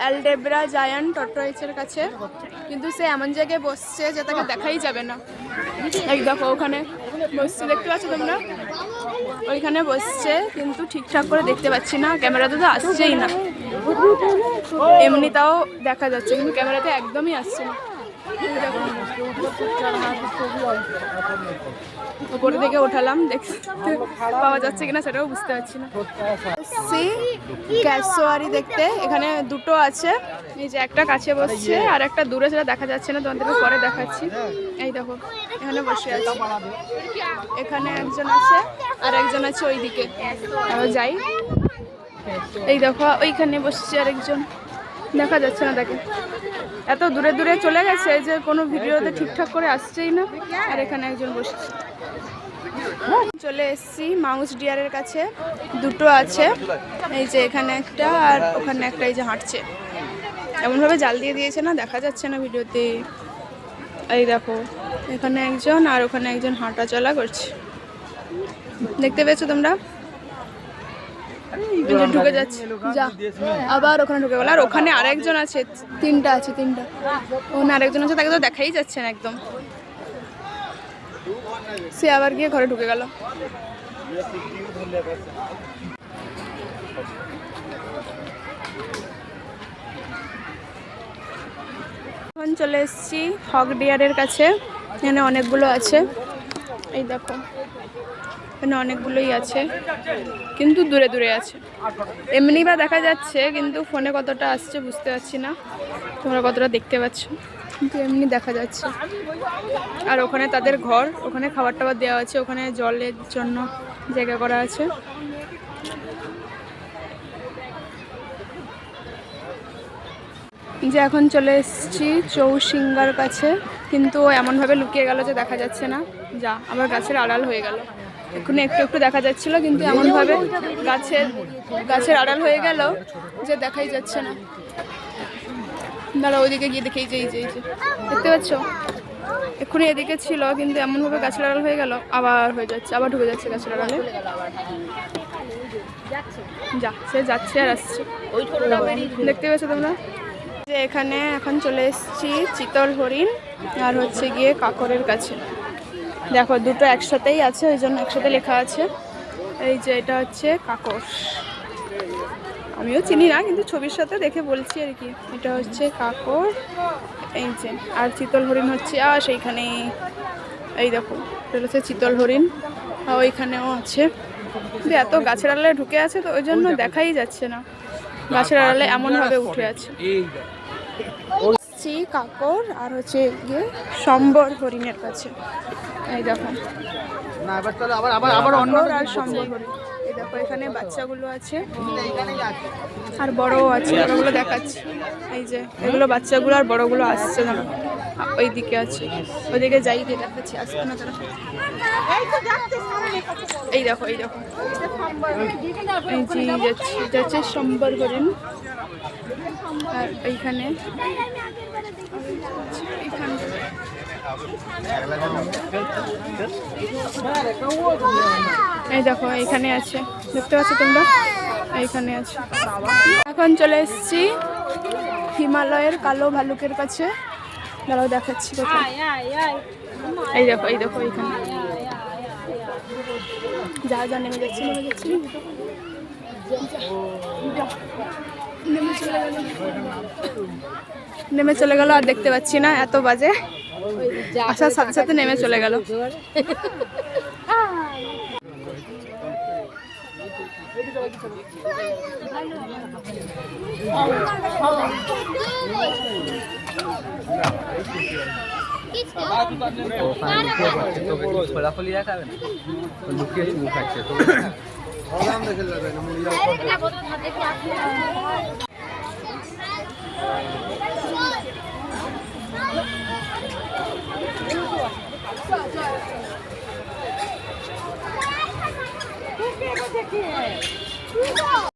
এলডেব্রা giant টর্টয়েসের কাছে, কিন্তু সে এমন জায়গায় বসছে যে তাকে দেখাই যাবে না। এই দেখো ওখানে বসছে, দেখতে পাচ্ছ তোমরা? ওইখানে বসছে কিন্তু ঠিকঠাক করে দেখতে পাচ্ছি না, ক্যামেরাতে তো আসছেই না। এমনি তাও দেখা যাচ্ছে কিন্তু ক্যামেরাতে একদমই আসছে না। উপরে থেকে ওঠালাম, দেখতে পাওয়া যাচ্ছে কিনা সেটাও বুঝতে পারছি না। সেই ক্যাসোয়ারি দেখতে এখানে দুটো আছে, এই যে একটা কাছে বসছে আর একটা দূরে, সেটা দেখা যাচ্ছে না, তোমাদেরকে পরে দেখাচ্ছি। এই দেখো এখানে বসে আছে, এখানে একজন আছে আর একজন আছে ওইদিকে। আরো যাই, এই দেখো ওইখানে বসছে আরেকজন, দেখা যাচ্ছে না তাকে, এত দূরে দূরে চলে গেছে যে কোনো ভিডিওতে ঠিকঠাক করে আসছেই না। আর এখানে একজন বসছে। চলে এসছি মাউস ডিয়ারের কাছে, দুটো আছে, এই যে এখানে একটা আর ওখানে একটা, এই যে হাঁটছে, এমনভাবে জাল দিয়ে দিয়েছে না, দেখা যাচ্ছে না ভিডিওতে। এই দেখো এখানে একজন আর ওখানে একজন হাঁটা চলা করছে, দেখতে পেয়েছো তোমরা? ঢুকে যাচ্ছে, যা আবার ওখানে ঢুকে গেল। আর ওখানে আরেকজন আছে, তিনটা আছে, তিনটা, ওখানে আরেকজন আছে, তাকে তো দেখাই যাচ্ছে না একদম। সে আবার গিয়ে ঘরে ঢুকে গেল। এখন চলে এসেছি হক ডিয়ারের কাছে, এখানে অনেকগুলো আছে, এই দেখো এখানে অনেকগুলোই আছে কিন্তু দূরে দূরে আছে। এমনি বা দেখা যাচ্ছে কিন্তু ফোনে কতটা আসছে বুঝতে পারছি না, তোমরা কতটা দেখতে পাচ্ছ, কিন্তু এমনি দেখা যাচ্ছে। আর ওখানে তাদের ঘর, ওখানে খাবার টাবার দেওয়া আছে, ওখানে জলের জন্য জায়গা করা আছে। যে এখন চলে এসেছি চৌসিঙ্গার কাছে, কিন্তু এমনভাবে লুকিয়ে গেল যে দেখা যাচ্ছে না, যা আবার গাছের আড়াল হয়ে গেল। এক্ষুনি একটু একটু দেখা যাচ্ছিল কিন্তু এমনভাবে গাছের আড়াল হয়ে গেল যে দেখাই যাচ্ছে না। দাঁড়া ওইদিকে গিয়ে দেখে, এই যে দেখতে পাচ্ছ, এক্ষুনি এদিকে ছিল কিন্তু এমনভাবে গাছের আড়াল হয়ে গেল, আবার হয়ে যাচ্ছে, আবার ঢুকে যাচ্ছে গাছের আড়ালে। যা সে যাচ্ছে আর আসছে, দেখতে পেয়েছো তোমরা? যে এখানে এখন চলে এসেছি চিতল হরিণ আর হচ্ছে গিয়ে কাকরের কাছে। দেখো দুটো একসাথেই আছে, ওই জন্য একসাথে লেখা আছে। এই যে এটা হচ্ছে কাকর, আমিও চিনি না কিন্তু ছবির সাথে দেখে বলছি আর কি। এটা হচ্ছে কাকর, এই যে, আর চিতল হরিণ হচ্ছে সেইখানে, এই দেখো এটা হচ্ছে চিতল হরিণ, ওইখানেও আছে, কিন্তু এত গাছের আড়ালে ঢুকে আছে তো ওই জন্য দেখাই যাচ্ছে না, গাছের আড়ালে এমনভাবে উঠে আছে। কাকর আর হচ্ছে গিয়ে সম্বর হরিণের কাছে, এই দেখো আর সম্বর হরিণ। এই দেখো এখানে বাচ্চাগুলো আছে আর বড়ও আছে, বড়গুলো দেখাচ্ছি, এই যে এগুলো বাচ্চাগুলো আর বড়গুলো আসছে না, ওই দিকে আছে, ওইদিকে যাই গিয়ে দেখাচ্ছি, আসছে না তারা। এই দেখো এই দেখো এই যে যাচ্ছে সম্বর হরিণ। আর এইখানে এই দেখো এইখানে আছে, দেখতে পাচ্ছ তোমরা, এইখানে আছে। এখন চলে এসেছি হিমালয়ের কালো ভালুকের কাছে, দাঁড়াও দেখাচ্ছি কোথায়। এই দেখো এইখানে, যা নেমে যাচ্ছি নেমে চলে গেল, আর দেখতে পাচ্ছি না, এত বাজে, আসার সাথে সাথে নেমে চলে গেল। খোলাখুলি দেখাবে না, লুকিয়ে মুখ আছে তো